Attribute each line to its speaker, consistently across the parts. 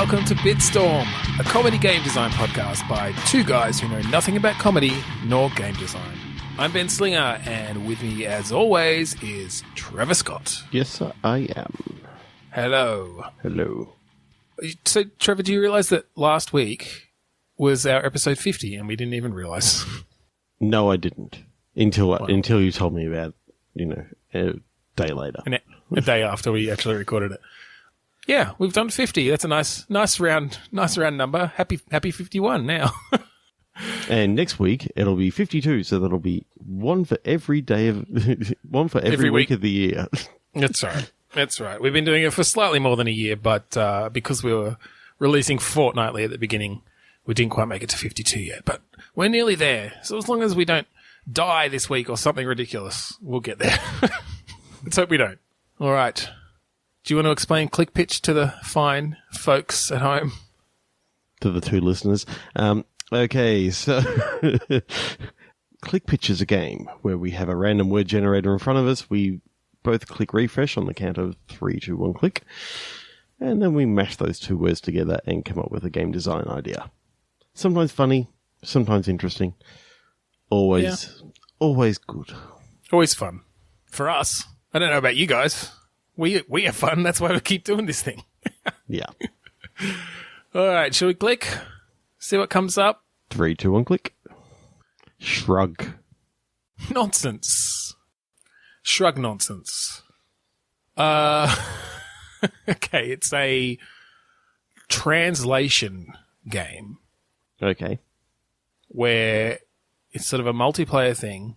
Speaker 1: welcome to Bitstorm, a comedy game design podcast by two guys who know nothing about comedy nor game design. I'm Ben Slinger, and with me, as always, is Trevor Scott.
Speaker 2: Yes, I am.
Speaker 1: Hello.
Speaker 2: Hello.
Speaker 1: So, Trevor, do you realise that last week was our episode 50, and we didn't even realise?
Speaker 2: No, I didn't. Until you told me about, a day later.
Speaker 1: A day after we actually recorded it. Yeah, we've done 50. That's a nice round number. Happy 51 now.
Speaker 2: And next week it'll be 52, so that'll be one for every day of one for every week of the year.
Speaker 1: That's right. We've been doing it for slightly more than a year, but because we were releasing fortnightly at the beginning, we didn't quite make it to 52 yet. But we're nearly there. So as long as we don't die this week or something ridiculous, we'll get there. Let's hope we don't. All right. Do you want to explain click pitch to the fine folks at home?
Speaker 2: To the two listeners. Okay, so click pitch is a game where we have a random word generator in front of us. We both click refresh on the count of 3, 2, 1 click. And then we mash those two words together and come up with a game design idea. Sometimes funny, sometimes interesting. Always good. Always
Speaker 1: fun. For us. I don't know about you guys. We have fun. That's why we keep doing this thing.
Speaker 2: Yeah.
Speaker 1: All right. Shall we click? See what comes up?
Speaker 2: 3, 2, 1 click. Shrug.
Speaker 1: Nonsense. Shrug nonsense. Okay. It's a translation game.
Speaker 2: Okay.
Speaker 1: Where it's sort of a multiplayer thing,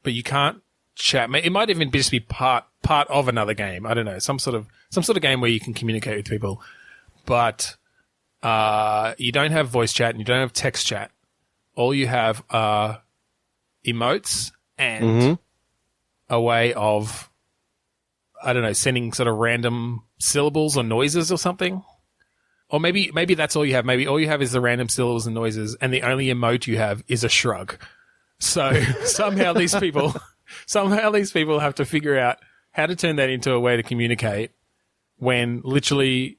Speaker 1: but you can't chat. It might even just be part of another game. I don't know, some sort of game where you can communicate with people, but you don't have voice chat and you don't have text chat. All you have are emotes and a way of, I don't know, sending sort of random syllables or noises or something. Or maybe that's all you have. Maybe all you have is the random syllables and noises, and the only emote you have is a shrug. So somehow these people have to figure out how to turn that into a way to communicate when literally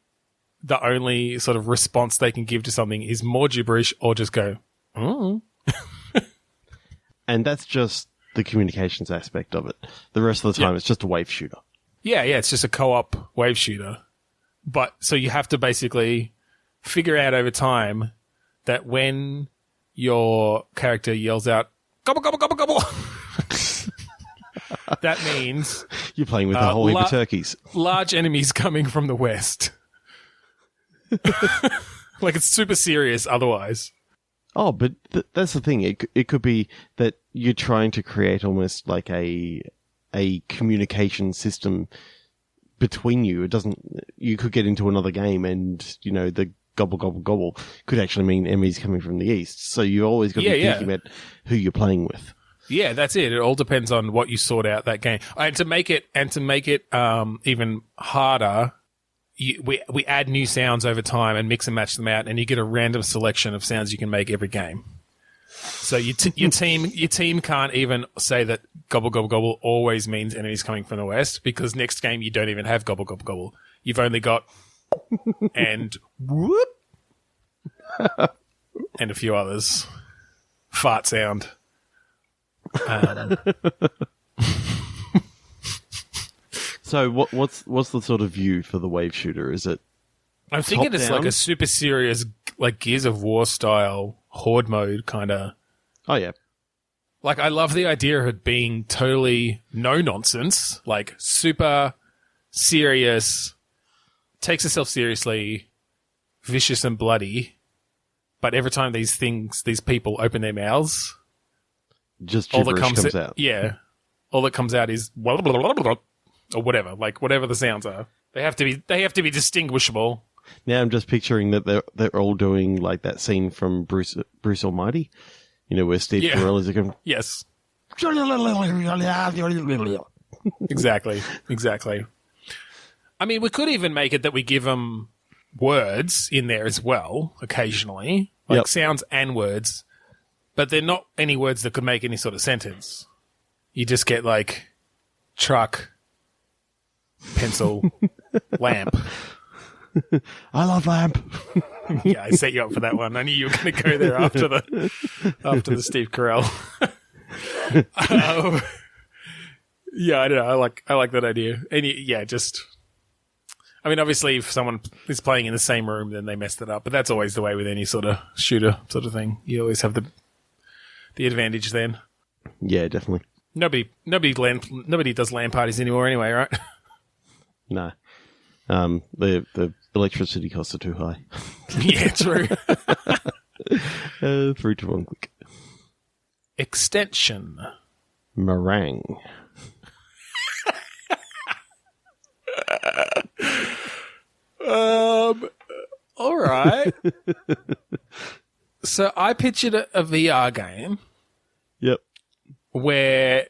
Speaker 1: the only sort of response they can give to something is more gibberish or just go, oh.
Speaker 2: And that's just the communications aspect of it. The rest of the time, It's just a wave shooter.
Speaker 1: Yeah, it's just a co-op wave shooter. But so you have to basically figure out over time that when your character yells out, gobble, gobble, gobble, gobble, that means
Speaker 2: you're playing with a whole heap of turkeys.
Speaker 1: Large enemies coming from the west. Like, it's super serious otherwise.
Speaker 2: Oh, but that's the thing. It could be that you're trying to create almost like a communication system between you. It doesn't. You could get into another game, and the gobble gobble gobble could actually mean enemies coming from the east. So you always got to be thinking about who you're playing with. Yeah,
Speaker 1: that's it. It all depends on what you sort out that game. And to make it even harder, we add new sounds over time and mix and match them out, and you get a random selection of sounds you can make every game. So your team can't even say that gobble gobble gobble always means enemies coming from the west, because next game you don't even have gobble gobble gobble. You've only got and whoop and a few others. Fart sound.
Speaker 2: So what's the sort of view for the wave shooter? Is it?
Speaker 1: I'm thinking it's like a super serious, like Gears of War style horde mode kind of.
Speaker 2: Oh yeah.
Speaker 1: Like, I love the idea of it being totally no nonsense, like super serious, takes itself seriously, vicious and bloody, but every time these people open their mouths,
Speaker 2: just gibberish comes out.
Speaker 1: Yeah. All that comes out is blah, blah, blah, blah, blah, or whatever, like whatever the sounds are. They have to be distinguishable.
Speaker 2: Now I'm just picturing that they're all doing like that scene from Bruce Almighty, where Steve Carell is going,
Speaker 1: yes. Exactly. I mean, we could even make it that we give them words in there as well, occasionally, like sounds and words, but they're not any words that could make any sort of sentence. You just get like truck, pencil, lamp.
Speaker 2: I love lamp.
Speaker 1: Yeah, I set you up for that one. I knew you were going to go there after the Steve Carell. Yeah, I don't know. I like that idea. And I mean, obviously, if someone is playing in the same room, then they messed it up. But that's always the way with any sort of shooter sort of thing. You always have the advantage then.
Speaker 2: Yeah, definitely.
Speaker 1: Nobody does LAN parties anymore anyway, right?
Speaker 2: No. The electricity costs are too high.
Speaker 1: Yeah, true.
Speaker 2: 3 to 1 click.
Speaker 1: Extension.
Speaker 2: Meringue.
Speaker 1: All right. So I pictured a VR game.
Speaker 2: Yep.
Speaker 1: Where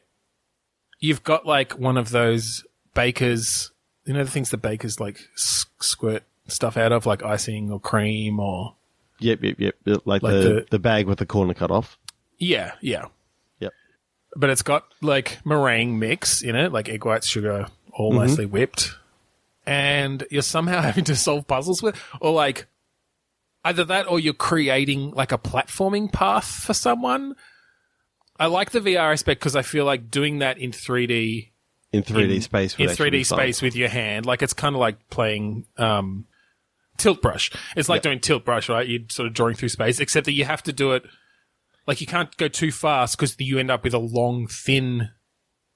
Speaker 1: you've got like one of those bakers, you know, the things that bakers like squirt stuff out of, like icing or cream or.
Speaker 2: Yep. Like the bag with the corner cut off.
Speaker 1: Yeah.
Speaker 2: Yep.
Speaker 1: But it's got like meringue mix in it, like egg whites, sugar, all nicely whipped. And you're somehow having to solve puzzles with, or like either that or you're creating like a platforming path for someone. I like the VR aspect because I feel like doing that in 3D.
Speaker 2: In 3D space.
Speaker 1: In 3D space with your hand. Like it's kind of like playing tilt brush. It's like doing tilt brush, right? You're sort of drawing through space, except that you have to do it. Like you can't go too fast because you end up with a long, thin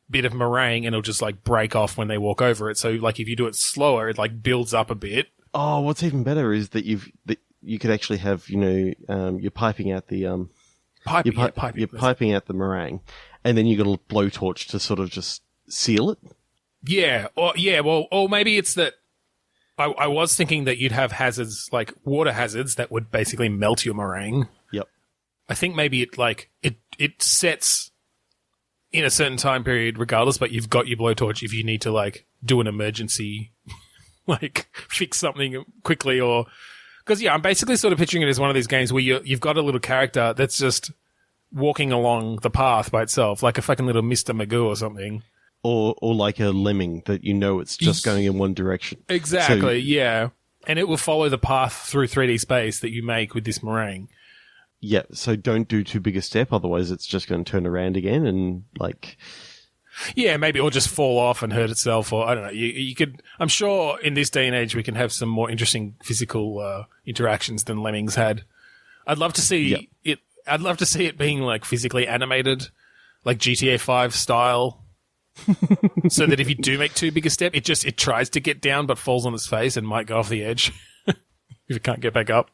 Speaker 1: bit of meringue and it'll just like break off when they walk over it. So like if you do it slower, it like builds up a bit.
Speaker 2: Oh, what's even better is that you could actually have, you're piping out the you're piping out the meringue, and then you got a blowtorch to sort of just seal it. Yeah,
Speaker 1: or maybe it's that. I was thinking that you'd have hazards like water hazards that would basically melt your meringue.
Speaker 2: Yep.
Speaker 1: I think maybe it sets in a certain time period regardless, but you've got your blowtorch if you need to like do an emergency, like fix something quickly or. Because, I'm basically sort of picturing it as one of these games where you've got a little character that's just walking along the path by itself, like a fucking little Mr. Magoo or something.
Speaker 2: Or like a lemming that it's just going in one direction.
Speaker 1: Exactly, yeah. And it will follow the path through 3D space that you make with this meringue.
Speaker 2: Yeah, so don't do too big a step, otherwise it's just going to turn around again and, like...
Speaker 1: Yeah, maybe, or just fall off and hurt itself, or I don't know. You could. I'm sure in this day and age we can have some more interesting physical interactions than Lemmings had. I'd love to see it. I'd love to see it being like physically animated, like GTA 5 style, so that if you do make too big a step, it tries to get down but falls on its face and might go off the edge if it can't get back up.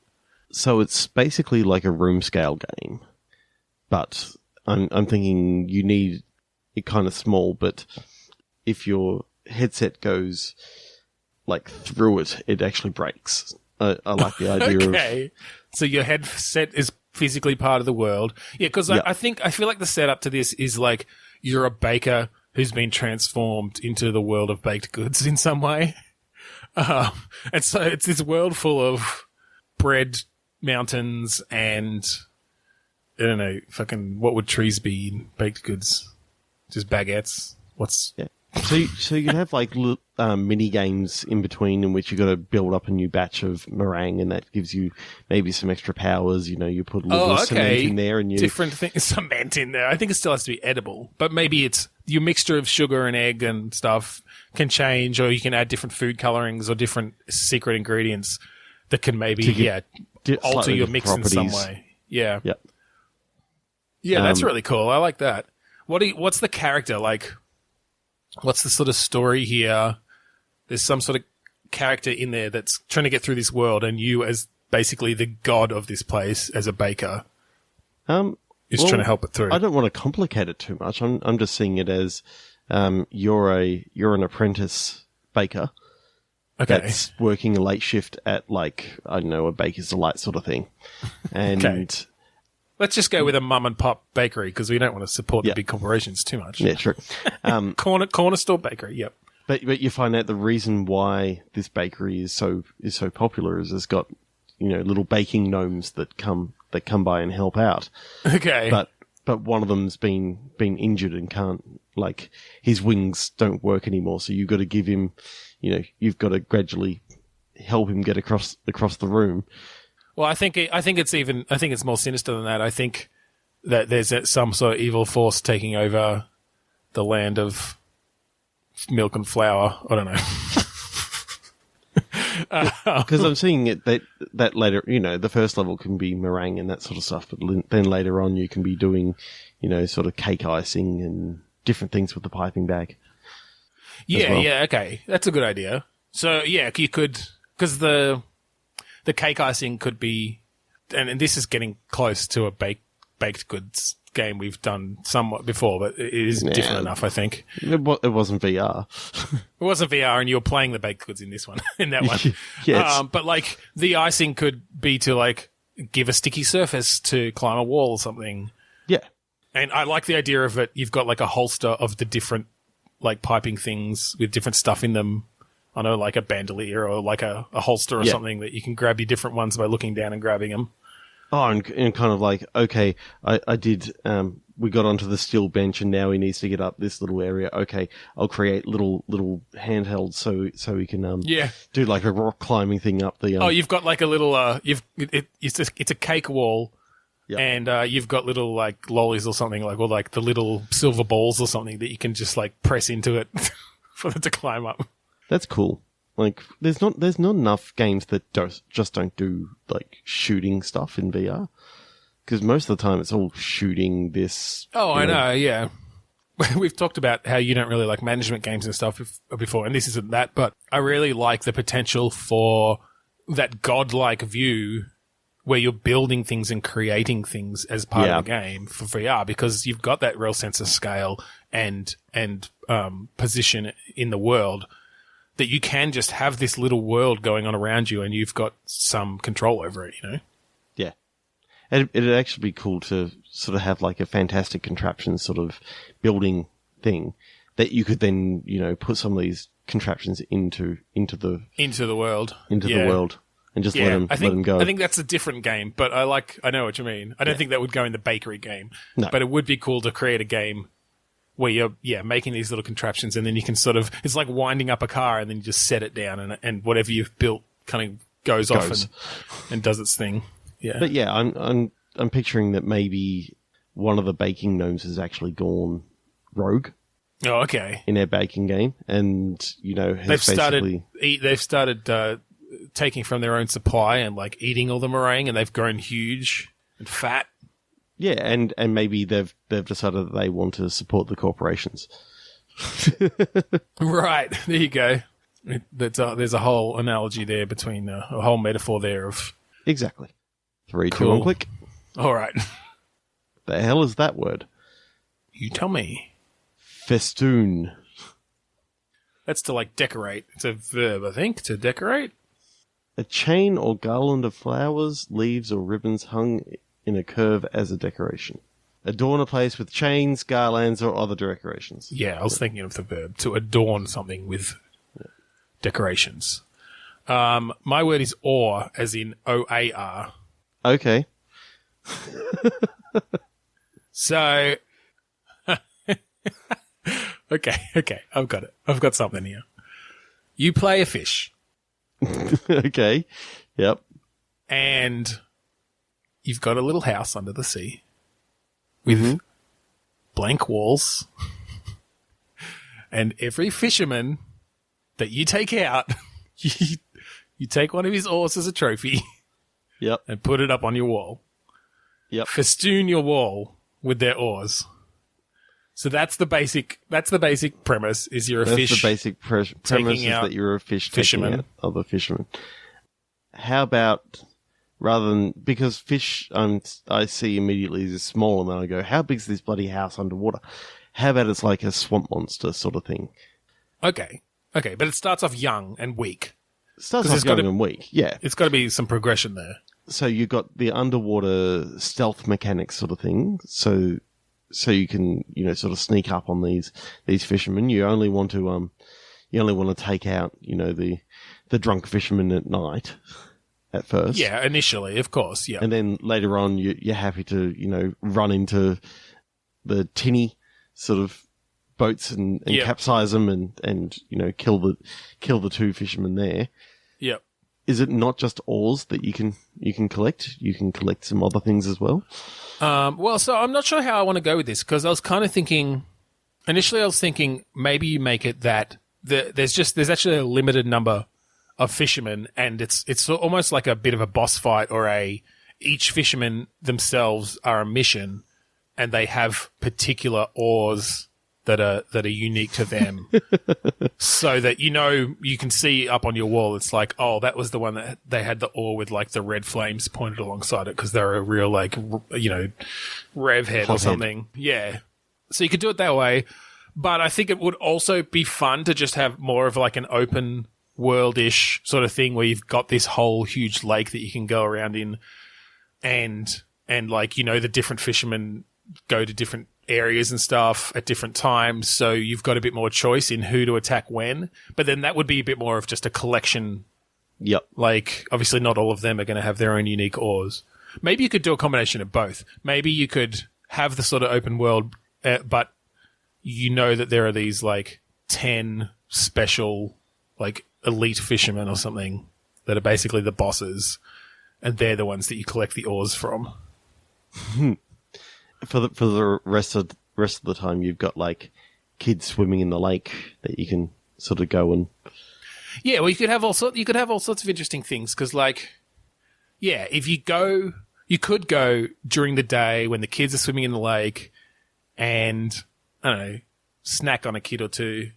Speaker 2: So it's basically like a room scale game, but I'm thinking you need. Kind of small, but if your headset goes like through it, it actually breaks. I like the idea of...
Speaker 1: So your headset is physically part of the world. Yeah, because I feel like the setup to this is like you're a baker who's been transformed into the world of baked goods in some way. And so it's this world full of bread mountains and I don't know, fucking what would trees be in baked goods? Just baguettes. So you can have like mini games in between in which you got to build up a new batch of meringue, and that gives you maybe some extra powers. You put a little cement in there, and different things. Cement in there. I think it still has to be edible, but maybe it's your mixture of sugar and egg and stuff can change, or you can add different food colorings or different secret ingredients that can maybe alter your mix in some way. Yeah.
Speaker 2: Yep.
Speaker 1: Yeah, that's really cool. I like that. What's the character like? What's the sort of story here? There's some sort of character in there that's trying to get through this world, and you, as basically the god of this place, as a baker, is trying to help it through.
Speaker 2: I don't want to complicate it too much. I'm just seeing it as you're an apprentice baker that's working a late shift at, like, I don't know, a baker's delight sort of thing, and.
Speaker 1: Let's just go with a mum and pop bakery because we don't want to support the big corporations too much.
Speaker 2: Yeah, true.
Speaker 1: Corner store bakery. Yep.
Speaker 2: But you find out the reason why this bakery is so popular is it's got little baking gnomes that come by and help out.
Speaker 1: Okay.
Speaker 2: But one of them's been injured and can't, like, his wings don't work anymore. So you've got to give him, you've got to gradually help him get across the room.
Speaker 1: Well, I think it's more sinister than that. I think that there's some sort of evil force taking over the land of milk and flour. I don't know.
Speaker 2: Because I'm seeing it that later, the first level can be meringue and that sort of stuff, but then later on you can be doing, sort of cake icing and different things with the piping bag.
Speaker 1: Yeah, okay, that's a good idea. So yeah, you could, because the cake icing could be, and this is getting close to a baked goods game we've done somewhat before, but it is different enough, I think.
Speaker 2: It wasn't VR.
Speaker 1: It wasn't VR, and you were playing the baked goods in this one, in that one.
Speaker 2: Yes.
Speaker 1: But like the icing could be to like give a sticky surface to climb a wall or something.
Speaker 2: Yeah.
Speaker 1: And I like the idea of it. You've got like a holster of the different like piping things with different stuff in them. I know, like a bandolier or like a holster or something that you can grab your different ones by looking down and grabbing them.
Speaker 2: Oh, and kind of like, okay, I did, we got onto the steel bench and now he needs to get up this little area. Okay, I'll create little handhelds so we can, do like a rock climbing thing up the,
Speaker 1: you've got like a little, it's a cake wall. Yep. And, you've got little like lollies or something or like the little silver balls or something that you can just like press into it for it to climb up.
Speaker 2: That's cool. Like, there's not enough games that just don't do like shooting stuff in VR, because most of the time it's all shooting this.
Speaker 1: Oh, I know. Yeah, we've talked about how you don't really like management games and stuff before, and this isn't that. But I really like the potential for that godlike view where you're building things and creating things as part of the game for VR, because you've got that real sense of scale and position in the world, that you can just have this little world going on around you and you've got some control over it,
Speaker 2: Yeah. And it'd actually be cool to sort of have like a fantastic contraption sort of building thing that you could then, put some of these contraptions into the world. The world. And just let them go.
Speaker 1: I think that's a different game, but I know what you mean. I don't think that would go in the bakery game. No. But it would be cool to create a game where you're making these little contraptions, and then you can sort of, it's like winding up a car and then you just set it down and whatever you've built kind of goes off and does its thing. Yeah.
Speaker 2: But yeah, I'm picturing that maybe one of the baking gnomes has actually gone rogue.
Speaker 1: Oh, okay.
Speaker 2: In their baking game, and they've
Speaker 1: started taking from their own supply and like eating all the meringue, and they've grown huge and fat.
Speaker 2: Yeah, and maybe they've decided that they want to support the corporations.
Speaker 1: Right, there you go. There's a whole analogy there between a whole metaphor there of
Speaker 2: exactly 3,
Speaker 1: cool.
Speaker 2: 2, 1, click.
Speaker 1: All right.
Speaker 2: The hell is that word?
Speaker 1: You tell me.
Speaker 2: Festoon.
Speaker 1: That's to like decorate. It's a verb, I think, to decorate.
Speaker 2: A chain or garland of flowers, leaves, or ribbons hung in a curve as a decoration. Adorn a place with chains, garlands, or other decorations.
Speaker 1: Yeah, I was thinking of the verb, to adorn something with decorations. My word is or, as in O-A-R.
Speaker 2: Okay.
Speaker 1: So, okay, I've got it. I've got something here. You play a fish.
Speaker 2: Okay, yep.
Speaker 1: And you've got a little house under the sea with blank walls. And every fisherman that you take out, you take one of his oars as a trophy.
Speaker 2: Yep.
Speaker 1: And put it up on your wall.
Speaker 2: Yep.
Speaker 1: Festoon your wall with their oars. So that's the basic premise, is you're a fish.
Speaker 2: That's the basic premise, is that you're a fisherman. Taking out other fishermen. How about, rather than, because fish I see immediately as small, and then I go, how big's this bloody house underwater? How about it's like a swamp monster sort of thing?
Speaker 1: Okay, but it starts off young and weak.
Speaker 2: It starts off young and weak, yeah.
Speaker 1: It's got to be some progression there.
Speaker 2: So you've got the underwater stealth mechanics sort of thing, so you can, sort of sneak up on these fishermen. You only want to take out, the drunk fishermen at night at first.
Speaker 1: Yeah, initially, of course, yeah.
Speaker 2: And then later on, you're happy to, run into the tinny sort of boats and capsize them and kill the two fishermen there.
Speaker 1: Yep.
Speaker 2: is it not just ores that you can collect? You can collect some other things as well.
Speaker 1: Well, so I'm not sure how I want to go with this because I was kind of thinking. Initially, I was thinking maybe you make it that there's actually a limited number of fishermen, and it's almost like a bit of a boss fight, or each fisherman themselves are a mission, and they have particular ores that are unique to them, so that you can see up on your wall. It's like, oh, that was the one that they had the ore with like the red flames pointed alongside it because they're a real rev head or something. Yeah. So you could do it that way, but I think it would also be fun to just have more of like an open world-ish sort of thing where you've got this whole huge lake that you can go around in, and like, the different fishermen go to different areas and stuff at different times, so you've got a bit more choice in who to attack when. But then that would be a bit more of just a collection.
Speaker 2: Yep.
Speaker 1: Like, obviously not all of them are going to have their own unique ores. Maybe you could do a combination of both. Maybe you could have the sort of open world, but that there are these like 10 special like elite fishermen or something that are basically the bosses, and they're the ones that you collect the ores from.
Speaker 2: For the rest of the time, you've got like kids swimming in the lake that you can sort of go and.
Speaker 1: Yeah, well, you could have all sorts of interesting things because, like, yeah, if you could go during the day when the kids are swimming in the lake, and I don't know, snack on a kid or two,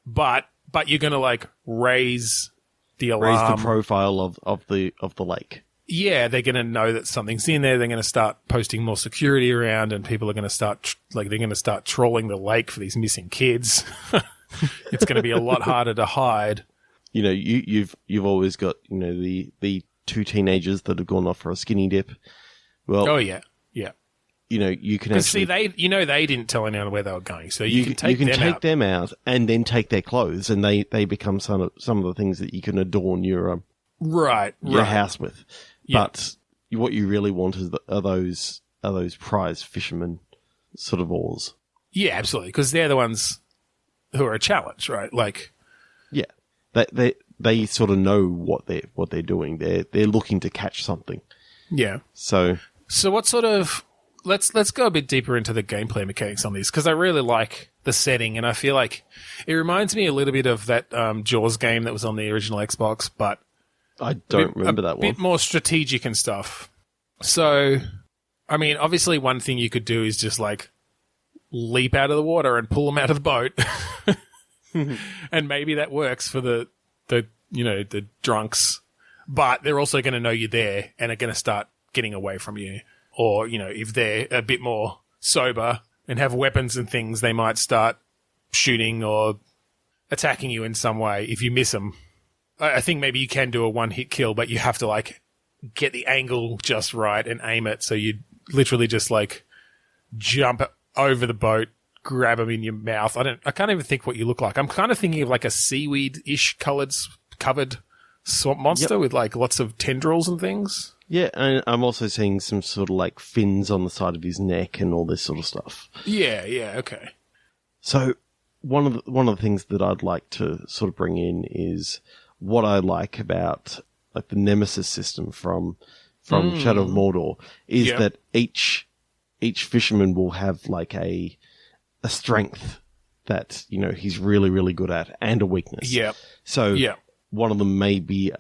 Speaker 1: but you're gonna like raise the alarm,
Speaker 2: raise the profile of the lake.
Speaker 1: Yeah, they're going to know that something's in there. They're going to start posting more security around, and people are going to start trolling the lake for these missing kids. It's going to be a lot harder to hide.
Speaker 2: You've always got the two teenagers that have gone off for a skinny dip. Well,
Speaker 1: oh yeah.
Speaker 2: You can actually
Speaker 1: they didn't tell anyone where they were going, so you can take
Speaker 2: them out and then take their clothes, and they become some of the things that you can adorn your house with.
Speaker 1: Yeah.
Speaker 2: But what you really want are those prize fishermen sort of ores.
Speaker 1: Yeah, absolutely, because they're the ones who are a challenge, right? Like,
Speaker 2: yeah, they sort of know what they're doing. They're looking to catch something.
Speaker 1: Yeah.
Speaker 2: So
Speaker 1: what sort of let's go a bit deeper into the gameplay mechanics on these, because I really like the setting, and I feel like it reminds me a little bit of that Jaws game that was on the original Xbox, but
Speaker 2: I don't remember that one.
Speaker 1: A bit more strategic and stuff. So, I mean, obviously one thing you could do is just like leap out of the water and pull them out of the boat. And maybe that works for the drunks, but they're also going to know you're there and are going to start getting away from you. Or, if they're a bit more sober and have weapons and things, they might start shooting or attacking you in some way if you miss them. I think maybe you can do a one-hit kill, but you have to, like, get the angle just right and aim it. So you literally just, like, jump over the boat, grab them in your mouth. I can't even think what you look like. I'm kind of thinking of, like, a seaweed-ish covered swamp monster with, like, lots of tendrils and things.
Speaker 2: Yeah, and I'm also seeing some sort of, like, fins on the side of his neck and all this sort of stuff.
Speaker 1: Yeah, okay.
Speaker 2: So one of the things that I'd like to sort of bring in is what I like about like the Nemesis system from Shadow of Mordor is that each fisherman will have like a strength that he's really, really good at, and a weakness.
Speaker 1: Yeah.
Speaker 2: So one of them may be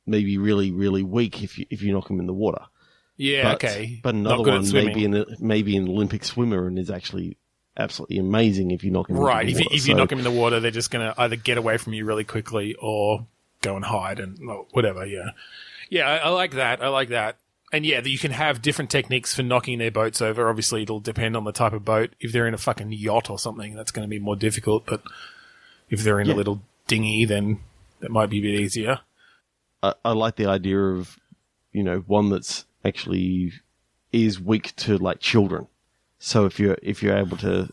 Speaker 2: really, really weak if you knock him in the water.
Speaker 1: Yeah. Okay.
Speaker 2: But another one may be an Olympic swimmer and is actually absolutely amazing if you knock him in the water.
Speaker 1: Right, if you knock him in the water, they're just going to either get away from you really quickly or go and hide and whatever, yeah. Yeah, I like that. And yeah, you can have different techniques for knocking their boats over. Obviously, it'll depend on the type of boat. If they're in a fucking yacht or something, that's going to be more difficult. But if they're in a little dinghy, then that might be a bit easier.
Speaker 2: I like the idea of, one that's actually is weak to like children. So if you're able to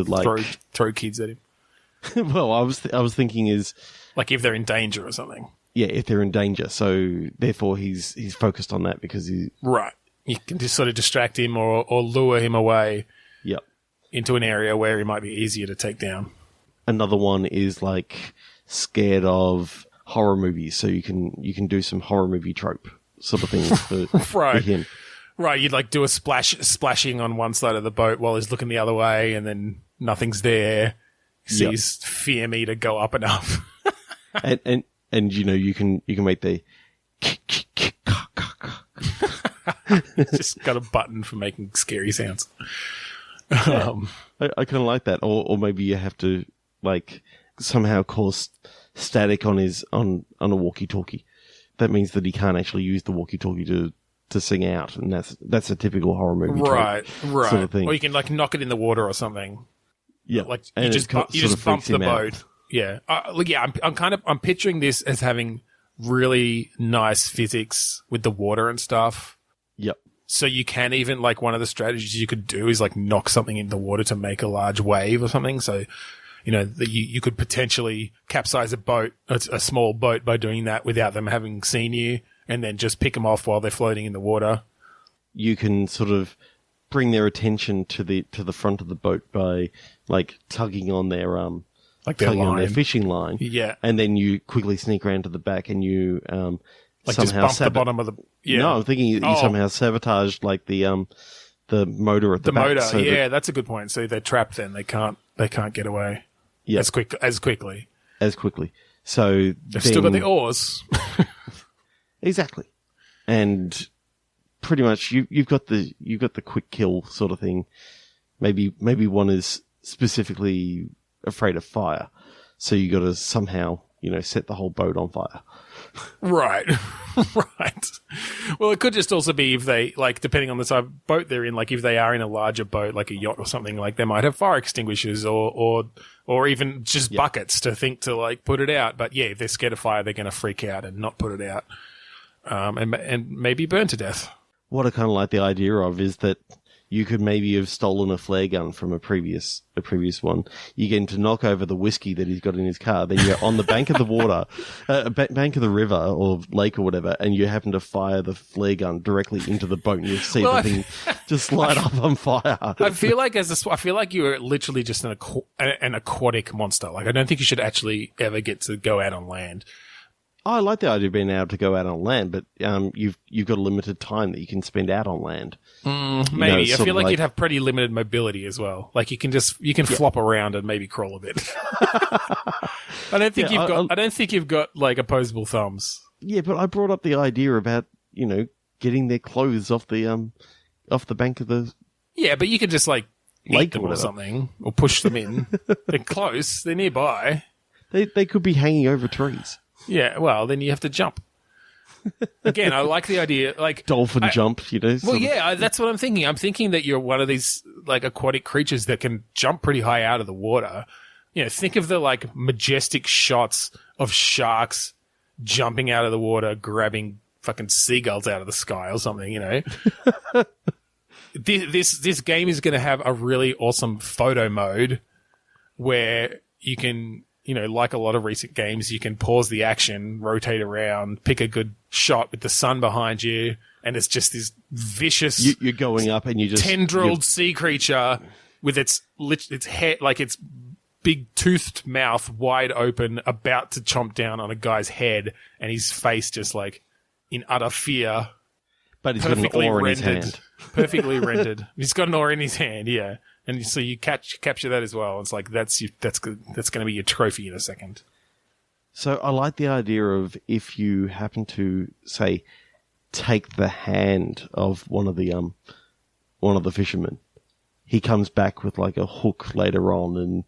Speaker 2: like
Speaker 1: throw kids at him.
Speaker 2: Well, I was thinking is
Speaker 1: like if they're in danger or something.
Speaker 2: Yeah, if they're in danger. So therefore he's focused on that because he
Speaker 1: right. You can just sort of distract him or lure him away.
Speaker 2: Yep.
Speaker 1: Into an area where he might be easier to take down.
Speaker 2: Another one is like scared of horror movies, so you can do some horror movie trope sort of things for him.
Speaker 1: Right, you'd like do a splashing on one side of the boat while he's looking the other way, and then nothing's there. He sees fear meter go up and up.
Speaker 2: and you can make the
Speaker 1: just got a button for making scary sounds.
Speaker 2: I kind of like that, or maybe you have to like somehow cause static on a walkie-talkie. That means that he can't actually use the walkie-talkie to sing out, and that's a typical horror movie
Speaker 1: right
Speaker 2: sort of thing.
Speaker 1: Or you can like knock it in the water or something.
Speaker 2: Yeah,
Speaker 1: like you just bump the boat. Yeah, I'm picturing this as having really nice physics with the water and stuff.
Speaker 2: Yep.
Speaker 1: So you can even like one of the strategies you could do is like knock something in the water to make a large wave or something. So you could potentially capsize a small boat by doing that without them having seen you, and then just pick them off while they're floating in the water.
Speaker 2: You can sort of bring their attention to the front of the boat by like tugging on their on their fishing line.
Speaker 1: Yeah,
Speaker 2: and then you quickly sneak around to the back and you
Speaker 1: like
Speaker 2: somehow
Speaker 1: just bump the bottom of the. Yeah.
Speaker 2: No, I'm thinking you somehow sabotaged like the motor at the back.
Speaker 1: The motor, that's a good point. So they're trapped. Then they can't get away.
Speaker 2: Yeah,
Speaker 1: as quickly.
Speaker 2: So
Speaker 1: they've still got the oars.
Speaker 2: Exactly, and pretty much you've got the quick kill sort of thing. Maybe one is specifically afraid of fire, so you got to somehow set the whole boat on fire.
Speaker 1: Right. Right. Well, it could just also be if they, like, depending on the type of boat they're in, like if they are in a larger boat, like a yacht or something, like they might have fire extinguishers or even just buckets to like put it out. But yeah, if they're scared of fire, they're going to freak out and not put it out. And maybe burn to death. What
Speaker 2: I kind of like the idea of is that you could maybe have stolen a flare gun from a previous one. You get him to knock over the whiskey that he's got in his car. Then you're on the bank of the water, bank of the river or lake or whatever, and you happen to fire the flare gun directly into the boat, and you see the thing just light up on fire.
Speaker 1: I feel like you're literally just an aquatic monster. Like I don't think you should actually ever get to go out on land.
Speaker 2: I like the idea of being able to go out on land, but you've got a limited time that you can spend out on land.
Speaker 1: Maybe. I feel like you'd have pretty limited mobility as well. Like you can flop around and maybe crawl a bit. I don't think you've got like opposable thumbs.
Speaker 2: Yeah, but I brought up the idea about getting their clothes off the bank of the.
Speaker 1: Yeah, but you could just like
Speaker 2: lake
Speaker 1: eat them or something, or push them in. They're close. They're nearby.
Speaker 2: They could be hanging over trees.
Speaker 1: Yeah, well, then you have to jump. Again, I like the idea, like
Speaker 2: dolphin jump.
Speaker 1: Well, yeah, that's what I'm thinking. I'm thinking that you're one of these like aquatic creatures that can jump pretty high out of the water. Think of the like majestic shots of sharks jumping out of the water, grabbing fucking seagulls out of the sky or something. This game is going to have a really awesome photo mode where you can. Like a lot of recent games, you can pause the action, rotate around, pick a good shot with the sun behind you, and it's just this vicious.
Speaker 2: You're going up, and you just
Speaker 1: tendrilled sea creature with its head, like its big toothed mouth wide open, about to chomp down on a guy's head, and his face just like in utter fear.
Speaker 2: But he's got an oar in his hand.
Speaker 1: Perfectly rendered. He's got an oar in his hand. Yeah. And so you capture that as well. It's like that's going to be your trophy in a second.
Speaker 2: So I like the idea of if you happen to say take the hand of one of the fishermen, he comes back with like a hook later on, and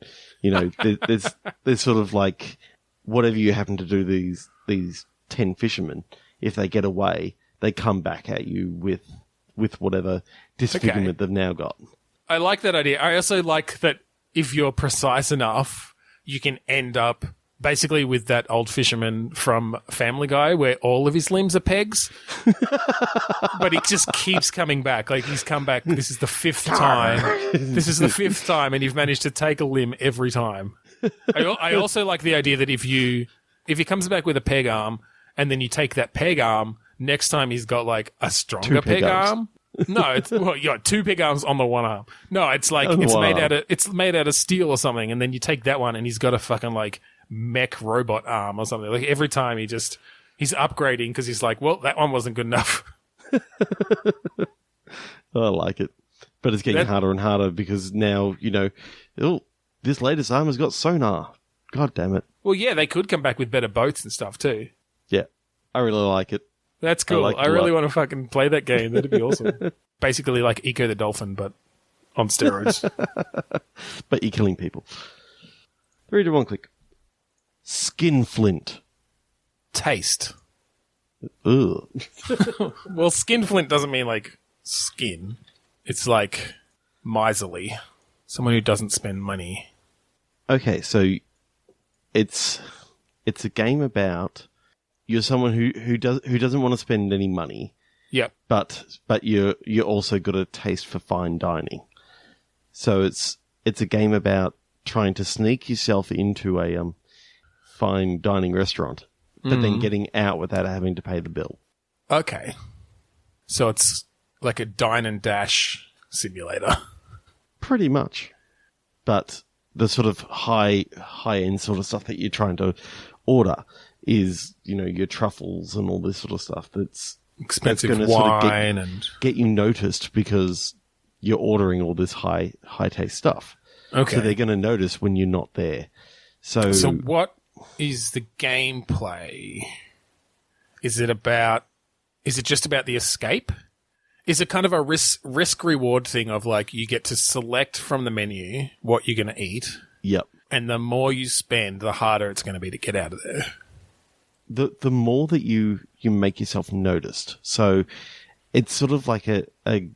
Speaker 2: there's sort of like whatever you happen to do these 10 fishermen, if they get away, they come back at you with whatever disfigurement they've now got.
Speaker 1: I like that idea. I also like that if you're precise enough, you can end up basically with that old fisherman from Family Guy where all of his limbs are pegs. But he just keeps coming back. Like he's come back. This is the fifth time. And you've managed to take a limb every time. I also like the idea that if he comes back with a peg arm and then you take that peg arm, next time he's got like a stronger peg arm. No, it's you got 2 peg arms on the one arm. No, it's like it's made out of steel or something, and then you take that one and he's got a fucking like mech robot arm or something. Like every time he's upgrading because he's like, well, that one wasn't good enough.
Speaker 2: I like it. But it's getting harder and harder because now, this latest armor's got sonar. God damn it.
Speaker 1: Well, yeah, they could come back with better boats and stuff too.
Speaker 2: Yeah, I really like it.
Speaker 1: That's cool. I really want to fucking play that game. That'd be awesome. Basically like Eco the Dolphin, but on steroids.
Speaker 2: But you're killing people. 3, 2, 1, click. Skinflint.
Speaker 1: Taste.
Speaker 2: Ugh.
Speaker 1: Well, skinflint doesn't mean like skin. It's like miserly. Someone who doesn't spend money.
Speaker 2: Okay, so it's a game about you're someone who doesn't want to spend any money.
Speaker 1: Yep.
Speaker 2: But you're also got a taste for fine dining. So it's a game about trying to sneak yourself into a fine dining restaurant, but then getting out without having to pay the bill.
Speaker 1: Okay. So it's like a dine and dash simulator.
Speaker 2: Pretty much. But the sort of high-end sort of stuff that you're trying to order is, your truffles and all this sort of stuff that's
Speaker 1: expensive
Speaker 2: gonna
Speaker 1: wine
Speaker 2: sort of
Speaker 1: and
Speaker 2: get you noticed because you're ordering all this high-taste stuff.
Speaker 1: Okay.
Speaker 2: So they're going to notice when you're not there. So
Speaker 1: what is the gameplay? Is it just about the escape? Is it kind of a risk reward thing of like you get to select from the menu what you're going to eat?
Speaker 2: Yep.
Speaker 1: And the more you spend, the harder it's going to be to get out of there.
Speaker 2: The more that you make yourself noticed. So it's sort of like a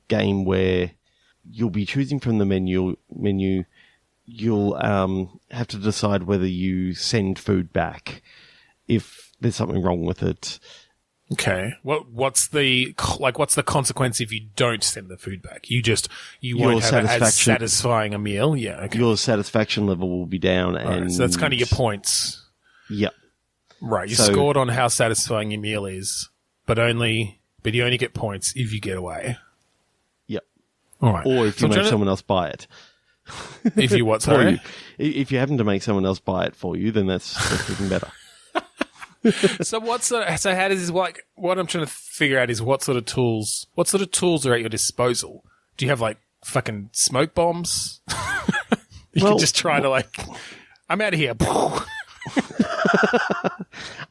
Speaker 2: game where you'll be choosing from the menu. You'll have to decide whether you send food back if there's something wrong with it.
Speaker 1: Okay. What's the consequence if you don't send the food back? You won't have as satisfying a meal. Yeah. Okay.
Speaker 2: Your satisfaction level will be down, and
Speaker 1: so that's kind of your points.
Speaker 2: Yep.
Speaker 1: Right. You scored on how satisfying your meal is, but you only get points if you get away.
Speaker 2: Yep.
Speaker 1: All right.
Speaker 2: Or if you make someone else buy it.
Speaker 1: If you what? Sorry.
Speaker 2: If you happen to make someone else buy it for you, then that's even better.
Speaker 1: So how does this like? What I'm trying to figure out is what sort of tools are at your disposal? Do you have like fucking smoke bombs? You can just try to like, I'm out of here.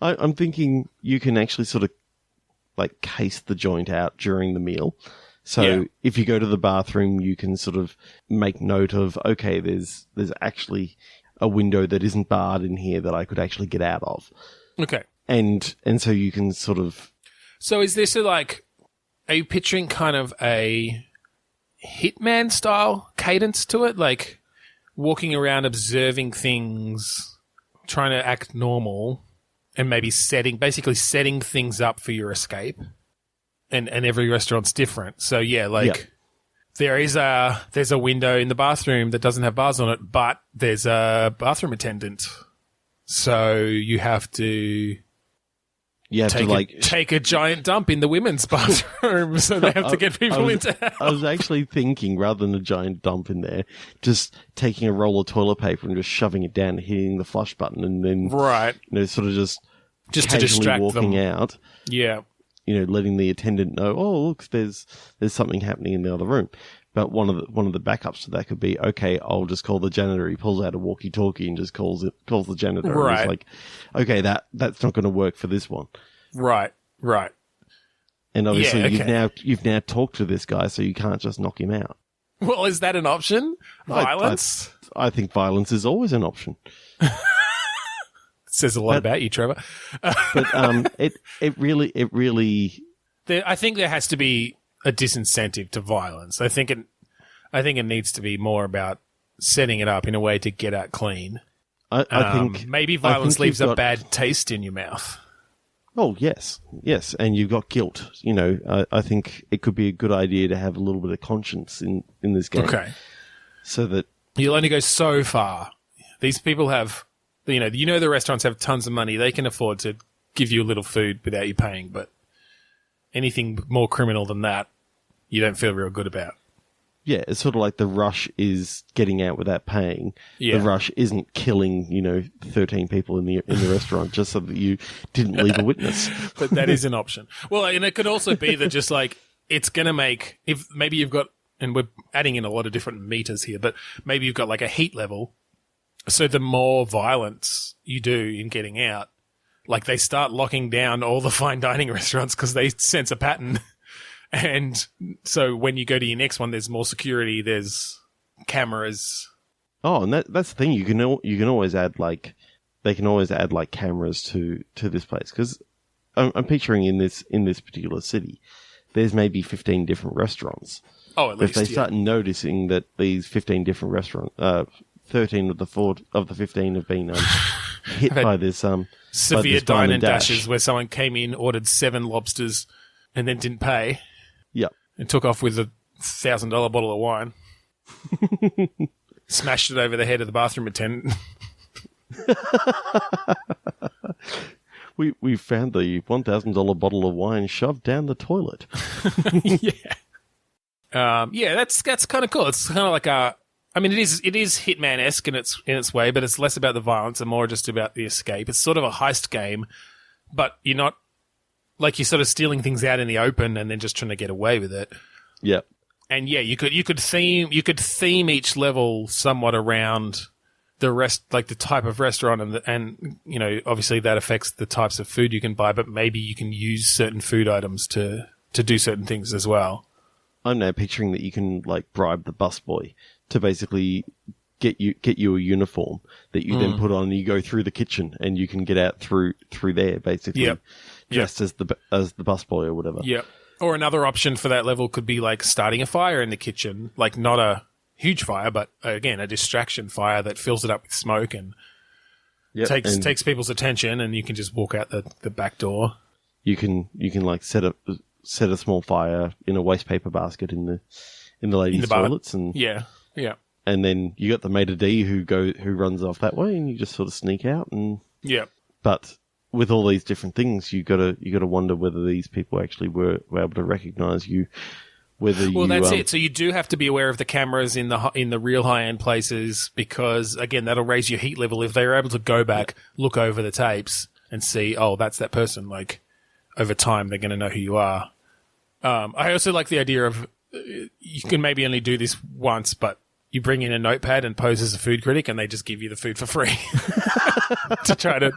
Speaker 2: I'm thinking you can actually sort of like case the joint out during the meal. So if you go to the bathroom, you can sort of make note of, okay, there's actually a window that isn't barred in here that I could actually get out of.
Speaker 1: Okay.
Speaker 2: And so you can sort of...
Speaker 1: So is this are you picturing kind of a Hitman style cadence to it? Like walking around observing things, trying to act normal, and maybe setting things up for your escape. And every restaurant's different. So there's a window in the bathroom that doesn't have bars on it, but there's a bathroom attendant. So you have to take a giant dump in the women's bathroom. So they have to get people into house.
Speaker 2: I was actually thinking, rather than a giant dump in there, just taking a roll of toilet paper and just shoving it down, hitting the flush button, and then sort of just
Speaker 1: to distract
Speaker 2: walking
Speaker 1: them
Speaker 2: out.
Speaker 1: Yeah.
Speaker 2: Letting the attendant know, oh, look, there's something happening in the other room. But one of the backups to that could be, okay, I'll just call the janitor. He pulls out a walkie-talkie and just calls the janitor.
Speaker 1: Right.
Speaker 2: And it's like, okay, that's not going to work for this one.
Speaker 1: Right.
Speaker 2: And obviously, you've now talked to this guy, so you can't just knock him out.
Speaker 1: Well, is that an option? Violence?
Speaker 2: I think violence is always an option.
Speaker 1: It says a lot about you, Trevor.
Speaker 2: But it really.
Speaker 1: I think there has to be a disincentive to violence. I think it needs to be more about setting it up in a way to get out clean.
Speaker 2: I think
Speaker 1: maybe violence leaves a bad taste in your mouth.
Speaker 2: Oh yes, and you've got guilt. I think it could be a good idea to have a little bit of conscience in this game.
Speaker 1: Okay,
Speaker 2: so that
Speaker 1: you'll only go so far. These people have, the restaurants have tons of money. They can afford to give you a little food without you paying, but anything more criminal than that, you don't feel real good about.
Speaker 2: Yeah, it's sort of like the rush is getting out without paying.
Speaker 1: Yeah.
Speaker 2: The rush isn't killing, 13 people in the restaurant just so that you didn't leave a witness.
Speaker 1: But that is an option. Well, and it could also be that just like it's going to make, if maybe you've got, and we're adding in a lot of different meters here, but maybe you've got like a heat level. So the more violence you do in getting out, like they start locking down all the fine dining restaurants because they sense a pattern. And so when you go to your next one, there's more security, there's cameras.
Speaker 2: Oh, and that's the thing. You can always add they can always add like cameras to this place, because I'm picturing in this particular city, there's maybe 15 different restaurants.
Speaker 1: Oh, at least.
Speaker 2: If they start noticing that these 15 different restaurants, 13 of the 15 have been hit by this
Speaker 1: severe dine and dashes where someone came in, ordered 7 lobsters, and then didn't pay.
Speaker 2: Yep.
Speaker 1: And took off with a $1,000 bottle of wine. Smashed it over the head of the bathroom attendant.
Speaker 2: We found the $1,000 bottle of wine shoved down the toilet.
Speaker 1: Yeah, that's kind of cool. It's kind of like it is Hitman-esque in its way, but it's less about the violence and more just about the escape. It's sort of a heist game, but you're not like you're sort of stealing things out in the open and then just trying to get away with it.
Speaker 2: Yep.
Speaker 1: And yeah, you could theme each level somewhat around the type of restaurant and obviously that affects the types of food you can buy, but maybe you can use certain food items to do certain things as well.
Speaker 2: I'm now picturing that you can like bribe the busboy to basically get you a uniform that you then put on and you go through the kitchen and you can get out through there basically.
Speaker 1: Yep.
Speaker 2: Dressed as the busboy or whatever.
Speaker 1: Yep. Or another option for that level could be like starting a fire in the kitchen, like not a huge fire, but again, a distraction fire that fills it up with smoke and takes people's attention, and you can just walk out the back door.
Speaker 2: You can like set a small fire in a waste paper basket in the ladies' toilets, and
Speaker 1: yeah.
Speaker 2: And then you got the maitre d' who runs off that way, and you just sort of sneak out and But with all these different things, you gotta wonder whether these people actually were able to recognize you. That's it. So you do have to be aware of the cameras in the real high end places, because again, that'll raise your heat level if they're able to go back, look over the tapes, and see, oh, that's that person. Like over time, they're going to know who you are. I also like the idea of you can maybe only do this once, but you bring in a notepad and pose as a food critic, and they just give you the food for free to try to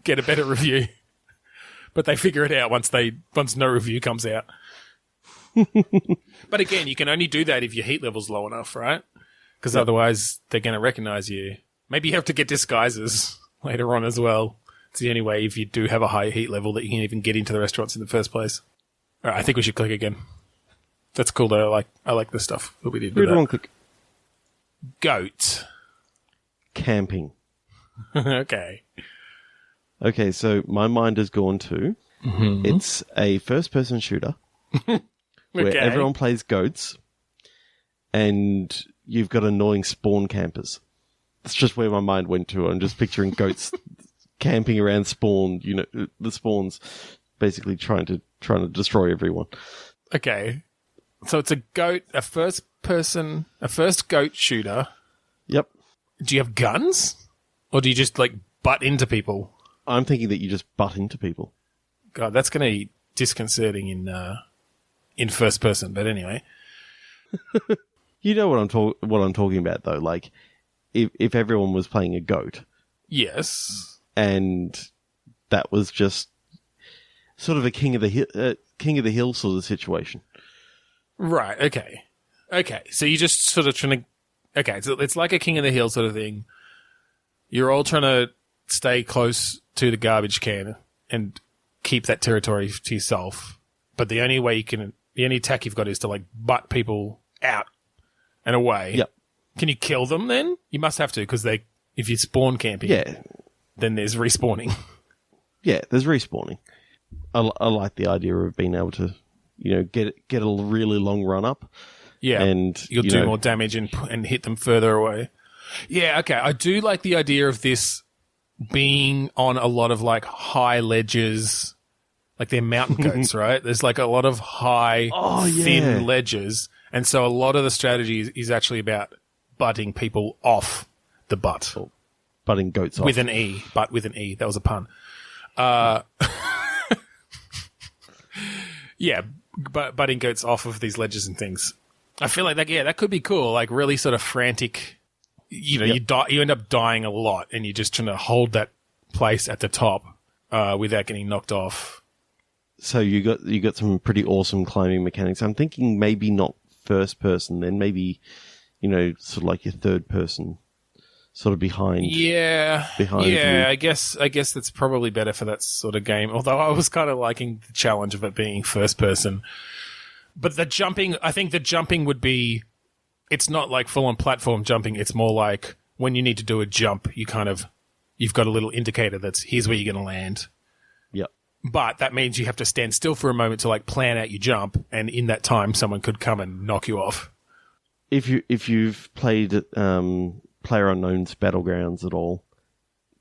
Speaker 2: get a better review. But they figure it out once no review comes out. But again, you can only do that if your heat level's low enough, right? Because otherwise they're going to recognize you. Maybe you have to get disguises later on as well. It's the only way, if you do have a high heat level, that you can even get into the restaurants in the first place. All right, I think we should click again. That's cool though. I like the stuff that we did with that. Click.
Speaker 1: Goat.
Speaker 2: Camping.
Speaker 1: Okay,
Speaker 2: so my mind has gone to it's a first-person shooter where everyone plays goats and you've got annoying spawn campers. That's just where my mind went to. I'm just picturing goats camping around spawn, the spawns basically trying to destroy everyone.
Speaker 1: Okay. So it's a goat, a first goat shooter.
Speaker 2: Yep.
Speaker 1: Do you have guns? Or do you just, butt into people?
Speaker 2: I'm thinking that you just butt into people.
Speaker 1: God, that's going to be disconcerting in first person, but anyway.
Speaker 2: You know what I'm talking about, though. Like, if everyone was playing a goat.
Speaker 1: Yes.
Speaker 2: And that was just sort of a king of the hill sort of situation.
Speaker 1: Right, okay. Okay, so you're just sort of trying to... Okay, so it's like a king of the hill sort of thing. You're all trying to stay close to the garbage can and keep that territory to yourself. But the only attack you've got is to, butt people out and away.
Speaker 2: Yep.
Speaker 1: Can you kill them then? You must have to, because if you spawn camping, then there's respawning.
Speaker 2: Yeah, there's respawning. I like the idea of being able to... get a really long run up.
Speaker 1: Yeah,
Speaker 2: and
Speaker 1: you'll do more damage and hit them further away. Yeah, okay. I do like the idea of this being on a lot of high ledges, like they're mountain goats, right? There's a lot of high, thin ledges, And so a lot of the strategy is actually about butting people off the butt.
Speaker 2: Or butting goats off.
Speaker 1: With an E. Butt with an E. That was a pun. Yeah, butting goats off of these ledges and things. I feel like that could be cool. Like really sort of frantic. You know, you end up dying a lot, and you're just trying to hold that place at the top without getting knocked off.
Speaker 2: So you got some pretty awesome climbing mechanics. I'm thinking maybe not first person, then maybe, you know, sort of like your third person, sort of behind.
Speaker 1: Yeah,
Speaker 2: behind
Speaker 1: yeah.
Speaker 2: you.
Speaker 1: I guess that's probably better for that sort of game. Although I was kind of liking the challenge of it being first person. But the jumping, I think the jumping would be. It's not like full on platform jumping. It's more like when you need to do a jump, you've got a little indicator that's here's where you're going to land.
Speaker 2: Yep.
Speaker 1: But that means you have to stand still for a moment to like plan out your jump, and in that time, someone could come and knock you off.
Speaker 2: If you've played PlayerUnknown's Battlegrounds at all,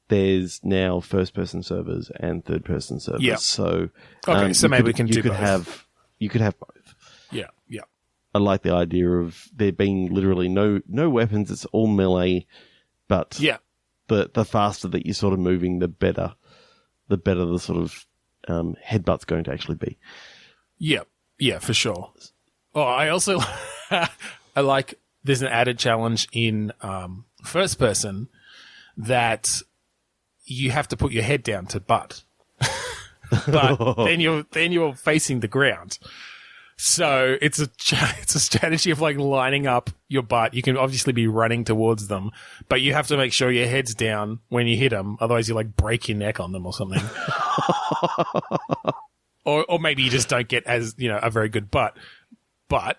Speaker 2: there's now first person servers and third person servers.
Speaker 1: Yeah.
Speaker 2: So
Speaker 1: okay, so maybe we can do both.
Speaker 2: You could have both.
Speaker 1: Yeah. Yeah.
Speaker 2: I like the idea of there being literally no weapons. It's all melee, but
Speaker 1: yeah.
Speaker 2: The faster that you're sort of moving, the better the sort of headbutt's going to actually be.
Speaker 1: Yeah, yeah, for sure. Oh, I also I like there's an added challenge in first person that you have to put your head down to butt, but then you're facing the ground. So it's a strategy of like lining up your butt. You can obviously be running towards them, but you have to make sure your head's down when you hit them. Otherwise, you like break your neck on them or something. or maybe you just don't get as a very good butt. But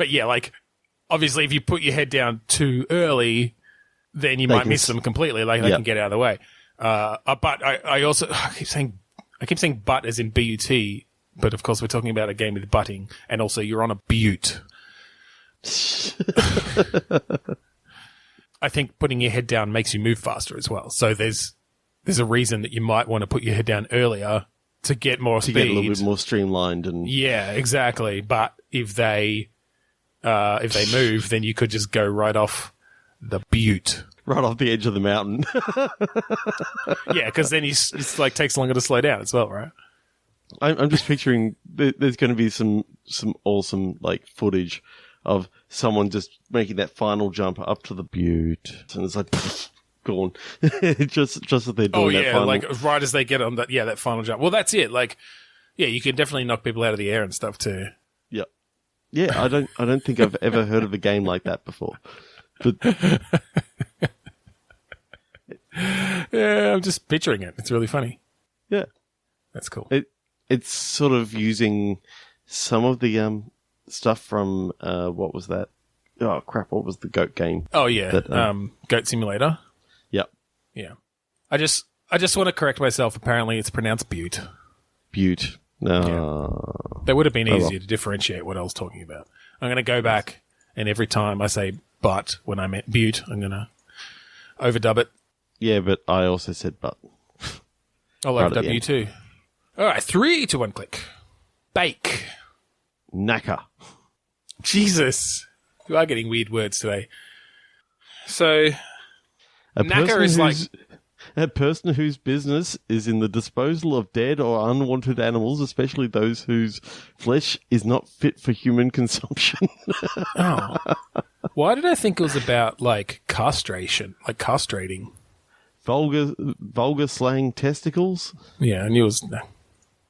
Speaker 1: yeah, like obviously, if you put your head down too early, then you might miss them completely. Like they can get out of the way. But I also I keep saying butt as in BUT. But of course, we're talking about a game with butting, and also you're on a butte. I think putting your head down makes you move faster as well. So there's a reason that you might want to put your head down earlier to get more speed. To get
Speaker 2: a little bit more streamlined. And
Speaker 1: yeah, exactly. But if they move, then you could just go right off the butte.
Speaker 2: Right off the edge of the mountain.
Speaker 1: Yeah, because then it's like takes longer to slow down as well, right?
Speaker 2: I'm just picturing there's going to be some awesome like footage of someone just making that final jump up to the butte, and it's like gone. just as they're doing that final.
Speaker 1: Like right as they get on that final jump. Well, that's it. Like, yeah, you can definitely knock people out of the air and stuff too.
Speaker 2: Yeah. I don't think I've ever heard of a game like that before. But
Speaker 1: yeah, I'm just picturing it. It's really funny.
Speaker 2: Yeah,
Speaker 1: that's cool.
Speaker 2: It's sort of using some of the stuff from what was that? Oh crap! What was the goat game?
Speaker 1: Oh yeah, Goat Simulator.
Speaker 2: Yep.
Speaker 1: Yeah. I just want to correct myself. Apparently, it's pronounced Butte.
Speaker 2: Butte. No.
Speaker 1: Yeah. That would have been easier to differentiate what I was talking about. I'm going to go back, and every time I say "but" when I meant Butte, I'm going to overdub it.
Speaker 2: Yeah, but I also said "but."
Speaker 1: I'll overdub you too. All right, 3, 2, 1, click. Bake.
Speaker 2: Knacker.
Speaker 1: Jesus. You are getting weird words today. So, knacker is like...
Speaker 2: A person whose business is in the disposal of dead or unwanted animals, especially those whose flesh is not fit for human consumption.
Speaker 1: Oh. Why did I think it was about, like, castration? Like, castrating.
Speaker 2: Vulgar slang testicles?
Speaker 1: Yeah, I knew it was...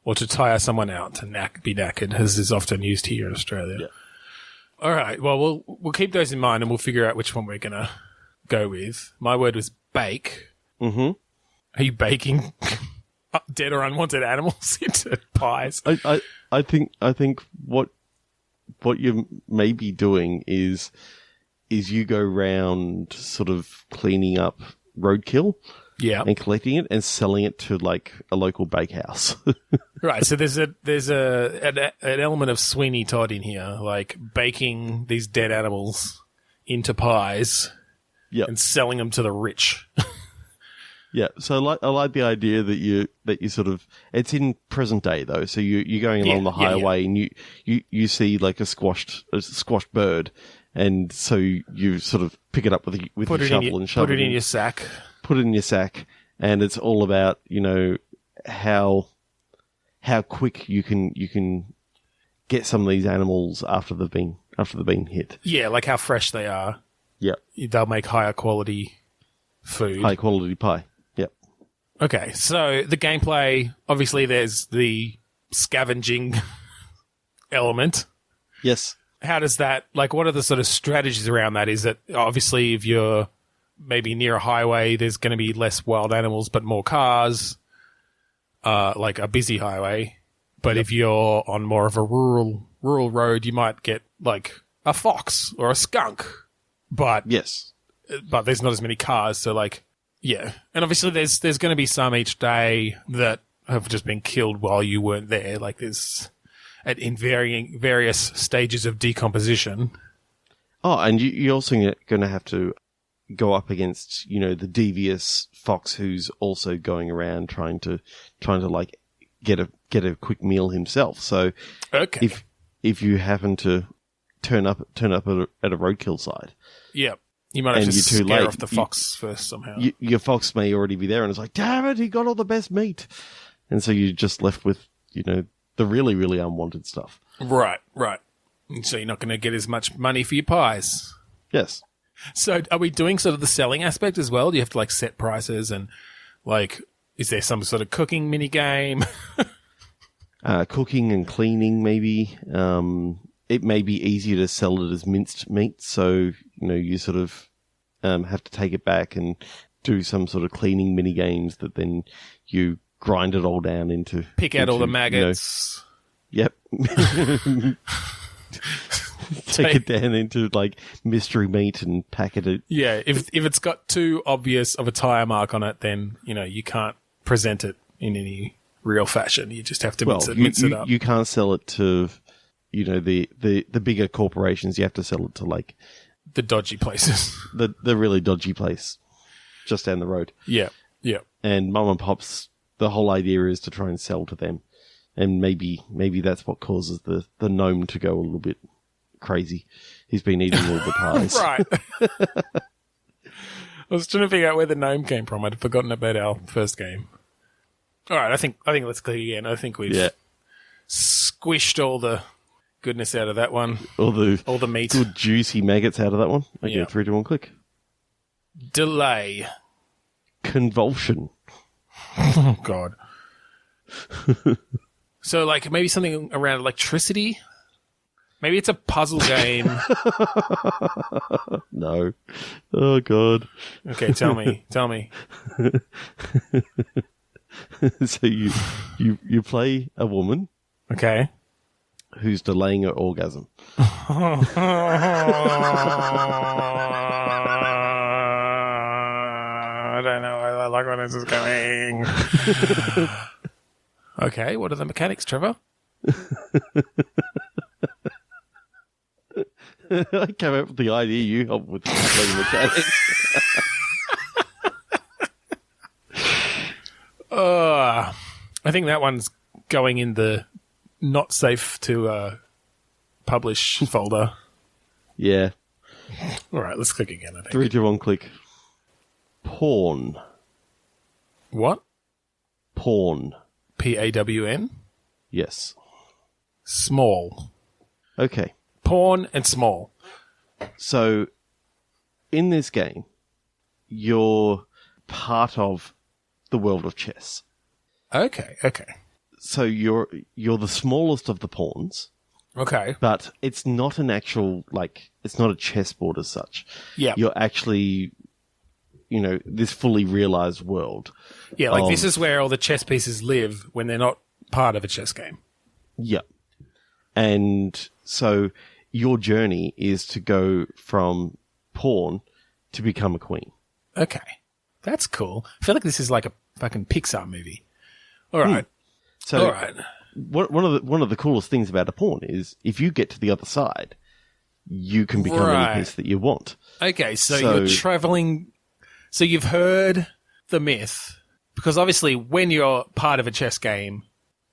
Speaker 1: Or to tire someone out to be knackered, as is often used here in Australia. Yeah. All right. Well, we'll keep those in mind, and we'll figure out which one we're gonna go with. My word was bake.
Speaker 2: Mm-hmm.
Speaker 1: Are you baking dead or unwanted animals into pies?
Speaker 2: I think what you may be doing is you go round sort of cleaning up roadkill.
Speaker 1: Yeah,
Speaker 2: and collecting it and selling it to like a local bakehouse.
Speaker 1: Right. So there's an element of Sweeney Todd in here, like baking these dead animals into pies, and selling them to the rich.
Speaker 2: Yeah, so I like the idea that you sort of, it's in present day though. So you're going along the highway and you see like a squashed bird, and so you sort of pick it up with your shovel and shove
Speaker 1: it in your sack.
Speaker 2: Put it in your sack, and it's all about how quick you can get some of these animals after they've been hit.
Speaker 1: Yeah, like how fresh they are.
Speaker 2: Yeah,
Speaker 1: they'll make higher quality food.
Speaker 2: High quality pie. Yep.
Speaker 1: Okay, so the gameplay, obviously there's the scavenging element.
Speaker 2: Yes.
Speaker 1: How does that, like, what are the sort of strategies around that? Is it, obviously, if you're maybe near a highway, there's going to be less wild animals, but more cars, like a busy highway. But if you're on more of a rural road, you might get, like, a fox or a skunk. But
Speaker 2: yes.
Speaker 1: But there's not as many cars, so, like, yeah. And obviously there's going to be some each day that have just been killed while you weren't there. Like, there's in various stages of decomposition. Oh,
Speaker 2: and you're also going to have to go up against, the devious fox who's also going around trying to like get a quick meal himself. So
Speaker 1: okay.
Speaker 2: if you happen to turn up at a roadkill site,
Speaker 1: yeah, you might have to scare off the fox first somehow.
Speaker 2: Your fox may already be there, and it's like, damn it, he got all the best meat, and so you're just left with the really, really unwanted stuff.
Speaker 1: Right. So you're not going to get as much money for your pies.
Speaker 2: Yes.
Speaker 1: So are we doing sort of the selling aspect as well? Do you have to, like, set prices and, like, is there some sort of cooking mini game?
Speaker 2: Cooking and cleaning, maybe. It may be easier to sell it as minced meat, so, you sort of have to take it back and do some sort of cleaning mini games that then you grind it all down into...
Speaker 1: Pick out all the maggots.
Speaker 2: Yep. Take it down into, like, mystery meat and packet it.
Speaker 1: Yeah, if it's got too obvious of a tire mark on it, then, you can't present it in any real fashion. You just have to mince it up.
Speaker 2: You can't sell it to, the bigger corporations. You have to sell it to, like...
Speaker 1: the dodgy places.
Speaker 2: The really dodgy place just down the road.
Speaker 1: Yeah.
Speaker 2: And mum and pops, the whole idea is to try and sell to them. And maybe that's what causes the gnome to go a little bit crazy. He's been eating all the pies.
Speaker 1: Right. I was trying to figure out where the gnome came from. I'd forgotten about our first game. All right, I think let's click again. I think we've squished all the goodness out of that one. All the meat.
Speaker 2: Good juicy maggots out of that one. Okay, 3, 2, 1, click.
Speaker 1: Delay.
Speaker 2: Convulsion.
Speaker 1: Oh, God. So, like, maybe something around electricity? Maybe it's a puzzle game.
Speaker 2: No. Oh, God.
Speaker 1: Okay, tell me.
Speaker 2: So you play a woman.
Speaker 1: Okay.
Speaker 2: Who's delaying her orgasm.
Speaker 1: I don't know. I like where this is going. Okay, what are the mechanics, Trevor?
Speaker 2: I came up with the idea, you helped with the mechanics.
Speaker 1: I think that one's going in the not safe to publish folder.
Speaker 2: Yeah.
Speaker 1: All right, let's click again, I think.
Speaker 2: 3, 2, 1, click. Pawn.
Speaker 1: What?
Speaker 2: Pawn.
Speaker 1: Pawn?
Speaker 2: Yes.
Speaker 1: Small.
Speaker 2: Okay.
Speaker 1: Pawn and small.
Speaker 2: So, in this game, you're part of the world of chess.
Speaker 1: Okay.
Speaker 2: So you're the smallest of the pawns.
Speaker 1: Okay.
Speaker 2: But it's not an actual, like, it's not a chessboard as such.
Speaker 1: Yeah.
Speaker 2: You're actually, this fully realized world.
Speaker 1: Yeah, like this is where all the chess pieces live when they're not part of a chess game.
Speaker 2: Yeah. And so your journey is to go from pawn to become a queen.
Speaker 1: Okay. That's cool. I feel like this is like a fucking Pixar movie. All right.
Speaker 2: So all right. One of the coolest things about a pawn is if you get to the other side, you can become any piece that you want.
Speaker 1: Okay, so you're traveling. So you've heard the myth, because obviously when you're part of a chess game,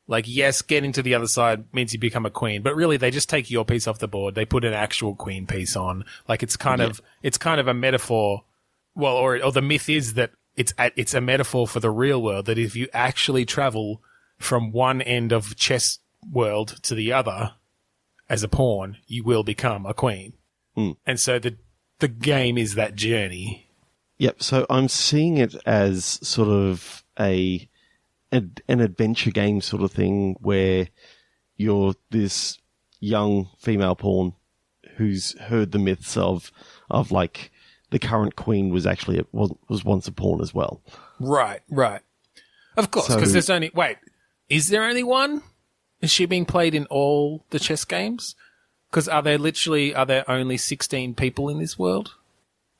Speaker 1: like, yes, getting to the other side means you become a queen, but really they just take your piece off the board. They put an actual queen piece on. Like, it's kind of a metaphor. Well, or the myth is that it's a metaphor for the real world, that if you actually travel from one end of chess world to the other as a pawn, you will become a queen. And so the game is that journey.
Speaker 2: Yep. So I'm seeing it as sort of an adventure game sort of thing where you're this young female pawn who's heard the myths of like the current queen was actually was once a pawn as well. Right.
Speaker 1: Of course, because is there only one? Is she being played in all the chess games? Because are there only 16 people in this world?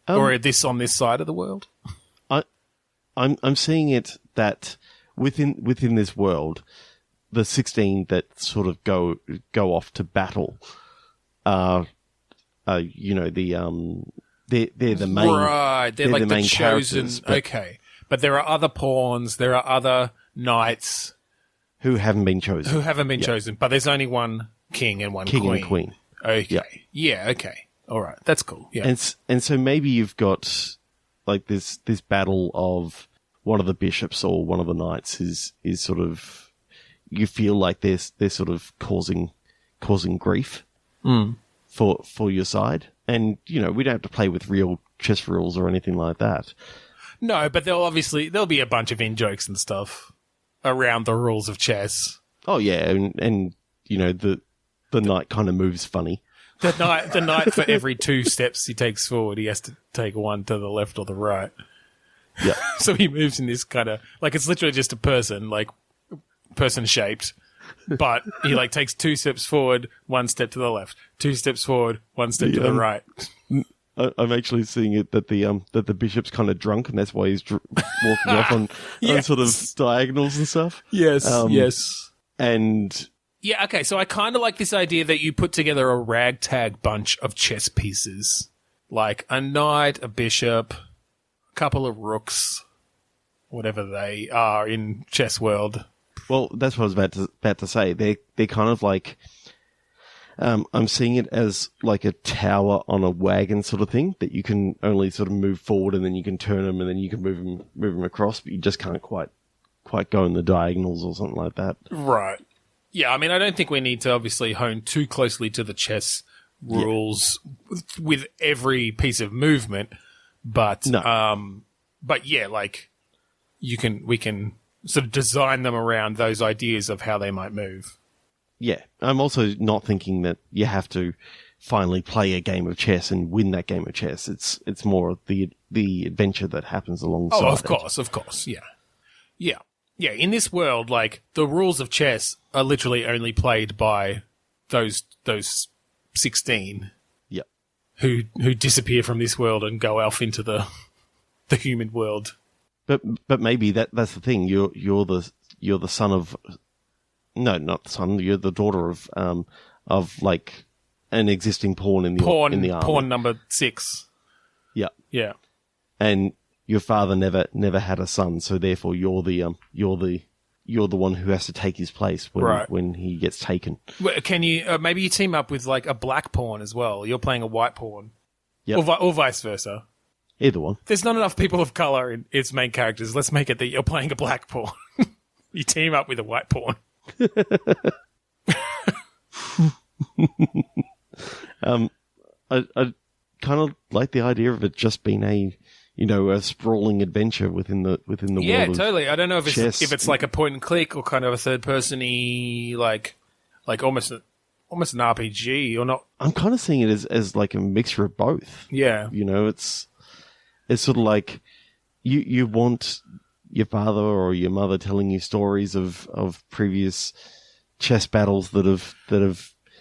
Speaker 1: Or on this side of the world?
Speaker 2: I'm seeing it that within this world, the 16 that sort of go off to battle are they're the main,
Speaker 1: right? They're like
Speaker 2: the main
Speaker 1: chosen.
Speaker 2: But
Speaker 1: okay, but there are other pawns. There are other knights
Speaker 2: who haven't been
Speaker 1: chosen. But there's only one king and one
Speaker 2: king
Speaker 1: queen.
Speaker 2: and queen.
Speaker 1: Okay. Yeah. Okay. All right. That's cool. Yeah.
Speaker 2: And so maybe you've got like this battle of one of the bishops or one of the knights is sort of, you feel like they're sort of causing grief for your side. And, we don't have to play with real chess rules or anything like that.
Speaker 1: No, but there'll be a bunch of in-jokes and stuff around the rules of chess.
Speaker 2: Oh, yeah. And the knight kind of moves funny.
Speaker 1: The knight for every 2 steps he takes forward, he has to take one to the left or the right.
Speaker 2: Yeah.
Speaker 1: So he moves in this kind of, like, it's literally just a person, like, person-shaped. But he, like, takes 2 steps forward, 1 step to the left. 2 steps forward, 1 step to the right.
Speaker 2: I'm actually seeing it that the bishop's kind of drunk, and that's why he's walking off on sort of diagonals and stuff.
Speaker 1: Yes, yes.
Speaker 2: And
Speaker 1: yeah, okay, so I kind of like this idea that you put together a ragtag bunch of chess pieces. Like a knight, a bishop, a couple of rooks, whatever they are in chess world.
Speaker 2: Well, that's what I was about to say. They're kind of like, I'm seeing it as like a tower on a wagon sort of thing that you can only sort of move forward and then you can turn them and then you can move them across, but you just can't quite go in the diagonals or something like that.
Speaker 1: Right. Yeah, I mean, I don't think we need to obviously hone too closely to the chess rules with every piece of movement, but but yeah, like we can sort of design them around those ideas of how they might move.
Speaker 2: Yeah, I'm also not thinking that you have to finally play a game of chess and win that game of chess. It's more of the adventure that happens alongside.
Speaker 1: Oh, of course, yeah. Yeah, in this world, like, the rules of chess are literally only played by those 16 who disappear from this world and go off into the human world.
Speaker 2: But maybe that's the thing. You're the son of, no, not the son. You're the daughter of like an existing pawn in the army.
Speaker 1: Pawn number 6.
Speaker 2: Yeah.
Speaker 1: Yeah.
Speaker 2: And your father never had a son, so therefore you're the one who has to take his place when he gets taken.
Speaker 1: Well, can you maybe you team up with like a black pawn as well? You're playing a white pawn, or vice versa.
Speaker 2: Either one.
Speaker 1: There's not enough people of color in its main characters. Let's make it that you're playing a black pawn. You team up with a white pawn.
Speaker 2: I kind of like the idea of it just being a sprawling adventure within the world.
Speaker 1: Yeah, totally. I don't know if
Speaker 2: it's
Speaker 1: like a point and click or kind of a third person-y, like almost an RPG or not.
Speaker 2: I'm kind of seeing it as like a mixture of both.
Speaker 1: Yeah.
Speaker 2: It's sort of like you want your father or your mother telling you stories of previous chess battles that have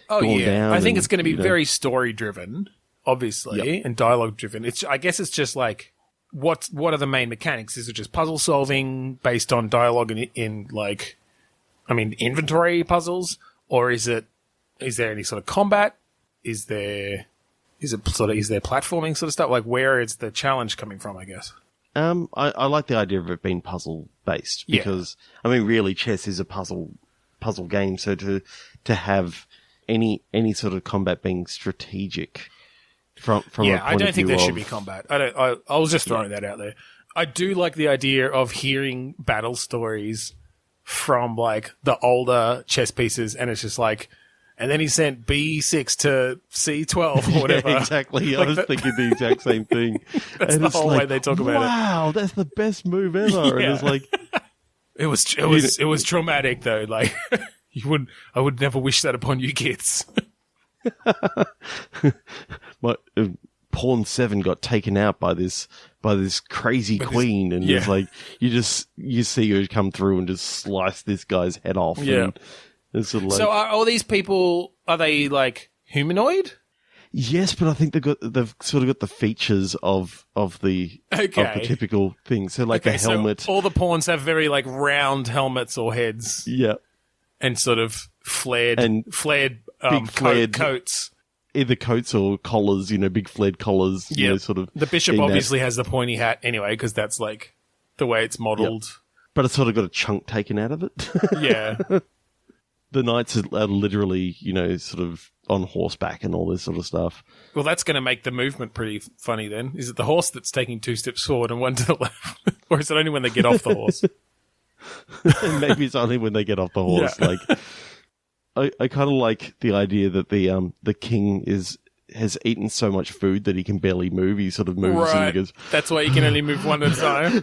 Speaker 2: gone down.
Speaker 1: I think it's going to be very story driven, obviously, and dialogue driven. I guess it's just like what are the main mechanics? Is it just puzzle solving based on dialogue in like, I mean, inventory puzzles, or is there any sort of combat? Is there platforming sort of stuff? Like, where is the challenge coming from, I guess?
Speaker 2: I like the idea of it being puzzle based because I mean, really, chess is a puzzle game. So to have any sort of combat being strategic from a point
Speaker 1: I don't
Speaker 2: of
Speaker 1: think
Speaker 2: view
Speaker 1: there should be combat. I was just throwing that out there. I do like the idea of hearing battle stories from like the older chess pieces, and it's just like, and then he sent B6 to C12 or whatever.
Speaker 2: Yeah, exactly. I was thinking the exact same thing.
Speaker 1: That's the whole way they talk about it.
Speaker 2: Wow, that's the best move ever. And it's like,
Speaker 1: it was traumatic though. Like I would never wish that upon you kids.
Speaker 2: My pawn 7 got taken out by this crazy queen, and it's like you see her come through and just slice this guy's head off.
Speaker 1: Yeah.
Speaker 2: And it's sort of like,
Speaker 1: So are all these people, are they like humanoid?
Speaker 2: yes, but I think they've sort of got the features of the typical thing. So like the helmet.
Speaker 1: So all the pawns have very like round helmets or heads.
Speaker 2: Yeah.
Speaker 1: And sort of flared
Speaker 2: big flared
Speaker 1: coats.
Speaker 2: Either coats or collars, big flared collars.
Speaker 1: Yeah.
Speaker 2: Sort of.
Speaker 1: The bishop obviously has the pointy hat anyway, because that's like the way it's modelled.
Speaker 2: Yep. But it's sort of got a chunk taken out of it.
Speaker 1: Yeah.
Speaker 2: The knights are literally, sort of on horseback and all this sort of stuff.
Speaker 1: Well, that's going to make the movement pretty funny then. Is it the horse that's taking 2 steps forward and 1 to the left? Or is it only when they get off the horse?
Speaker 2: Maybe it's only when they get off the horse.
Speaker 1: Yeah.
Speaker 2: Like, I kind of like the idea that the king has eaten so much food that he can barely move. He sort of moves and he goes...
Speaker 1: That's why you can only move 1 at a time.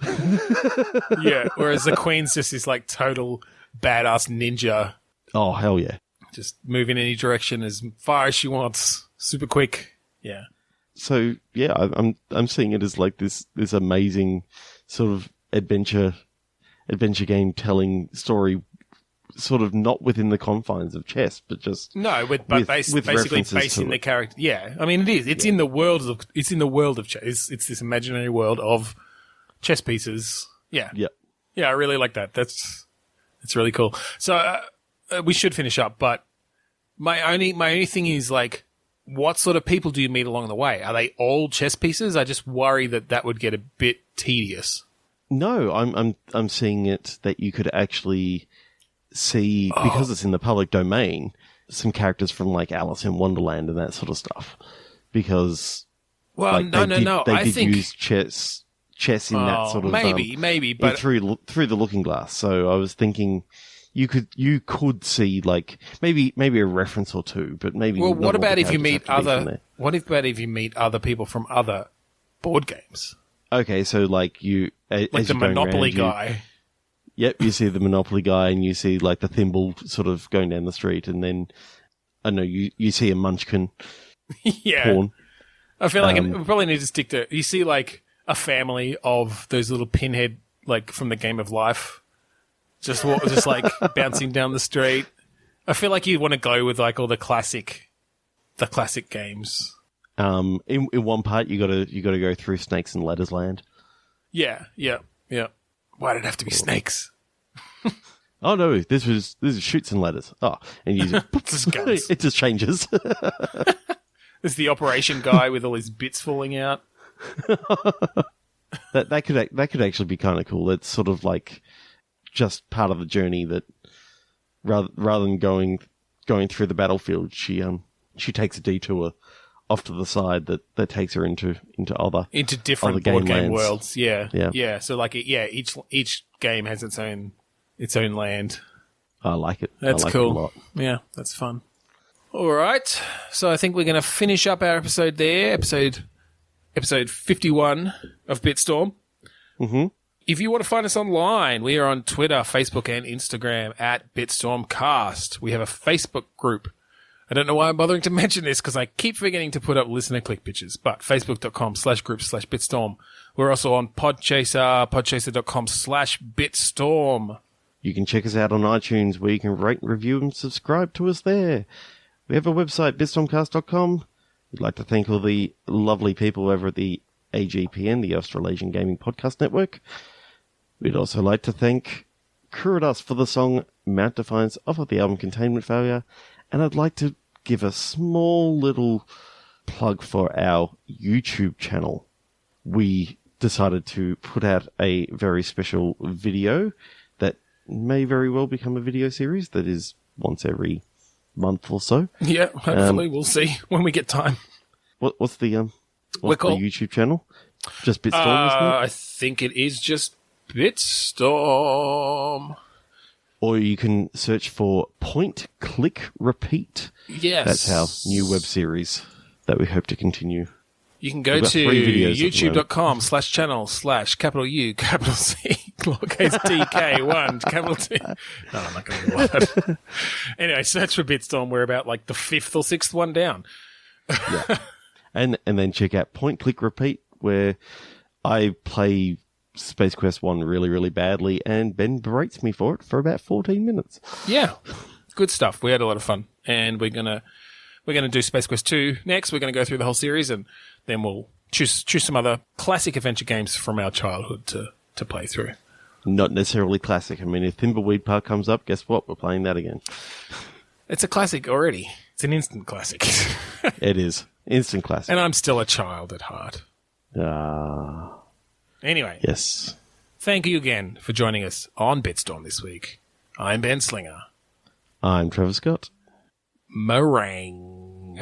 Speaker 1: Yeah, whereas the queen's just this like total badass ninja.
Speaker 2: Oh, hell yeah.
Speaker 1: Just move in any direction as far as she wants. Super quick. Yeah.
Speaker 2: So, yeah, I'm seeing it as like this amazing sort of adventure game telling story, sort of not within the confines of chess, but just
Speaker 1: basically basing the character. Yeah, I mean it is. It's in the world of chess. It's this imaginary world of chess pieces. Yeah, yeah. I really like that. It's really cool. So we should finish up, but my only thing is like, what sort of people do you meet along the way? Are they all chess pieces? I just worry that would get a bit tedious.
Speaker 2: No, I'm seeing it that you could actually see, because it's in the public domain, some characters from like Alice in Wonderland and that sort of stuff. Because
Speaker 1: they
Speaker 2: did use chess in that sort of
Speaker 1: maybe, but
Speaker 2: through the Looking Glass. So I was thinking you could see like maybe a reference or two, but maybe.
Speaker 1: Well, what about if you meet other people from other board games?
Speaker 2: Okay, so like as
Speaker 1: the Monopoly guy.
Speaker 2: Yep, you see the Monopoly guy, and you see like the thimble sort of going down the street, and then I know you see a Munchkin.
Speaker 1: Yeah,
Speaker 2: pawn.
Speaker 1: I feel like we probably need to stick to. You see like a family of those little pinhead, like from the Game of Life, just like bouncing down the street. I feel like you want to go with like all the classic games.
Speaker 2: In one part you gotta go through Snakes and Ladders Land.
Speaker 1: Yeah. Why did it have to be snakes?
Speaker 2: Oh no, this is Chutes and Ladders. Oh, and you it just changes.
Speaker 1: There's the operation guy with all his bits falling out.
Speaker 2: that could actually be kind of cool. That's sort of like just part of the journey that rather than going through the battlefield, she takes a detour off to the side that takes her into
Speaker 1: different board game worlds. Yeah. So like each game has its own land.
Speaker 2: I like it.
Speaker 1: That's
Speaker 2: like
Speaker 1: cool.
Speaker 2: It a lot.
Speaker 1: Yeah, that's fun. All right. So I think we're going to finish up our episode there. Episode 51 of Bitstorm.
Speaker 2: Mm-hmm.
Speaker 1: If you want to find us online, we are on Twitter, Facebook, and Instagram at BitstormCast. We have a Facebook group. I don't know why I'm bothering to mention this because I keep forgetting to put up listener click pictures, but facebook.com/group/Bitstorm. We're also on Podchaser, podchaser.com/Bitstorm.
Speaker 2: You can check us out on iTunes where you can rate, review, and subscribe to us there. We have a website, bitstormcast.com. We'd like to thank all the lovely people over at the AGPN, the Australasian Gaming Podcast Network. We'd also like to thank Kuridas for the song Mount Defiance off of the album Containment Failure. And I'd like to give a small little plug for our YouTube channel. We decided to put out a very special video that may very well become a video series that is once every month or so.
Speaker 1: Yeah, hopefully we'll see when we get time.
Speaker 2: What's the YouTube channel? Just Bitstorm, isn't it?
Speaker 1: I think it is just Bitstorm.
Speaker 2: Or you can search for Point, Click, Repeat.
Speaker 1: Yes.
Speaker 2: That's our new web series that we hope to continue.
Speaker 1: You can go to youtube.com/channel/U, capital C, lowercase t, k, 1, capital T. No, I'm not going to do that. Anyway, search for Bitstorm. We're about like the 5th or 6th one down.
Speaker 2: Yeah. And then check out Point, Click, Repeat, where I play Space Quest 1 really, really badly, and Ben berates me for it for about 14 minutes.
Speaker 1: Yeah. Good stuff. We had a lot of fun. And we're gonna do Space Quest 2 next. We're gonna go through the whole series, and then we'll choose some other classic adventure games from our childhood to play through.
Speaker 2: Not necessarily classic. I mean, if Thimbleweed Park comes up, guess what? We're playing that again.
Speaker 1: It's a classic already. It's an instant classic.
Speaker 2: It is. Instant classic.
Speaker 1: And I'm still a child at heart. Anyway.
Speaker 2: Yes.
Speaker 1: Thank you again for joining us on Bitstorm this week. I'm Ben Slinger.
Speaker 2: I'm Trevor Scott.
Speaker 1: Meringue.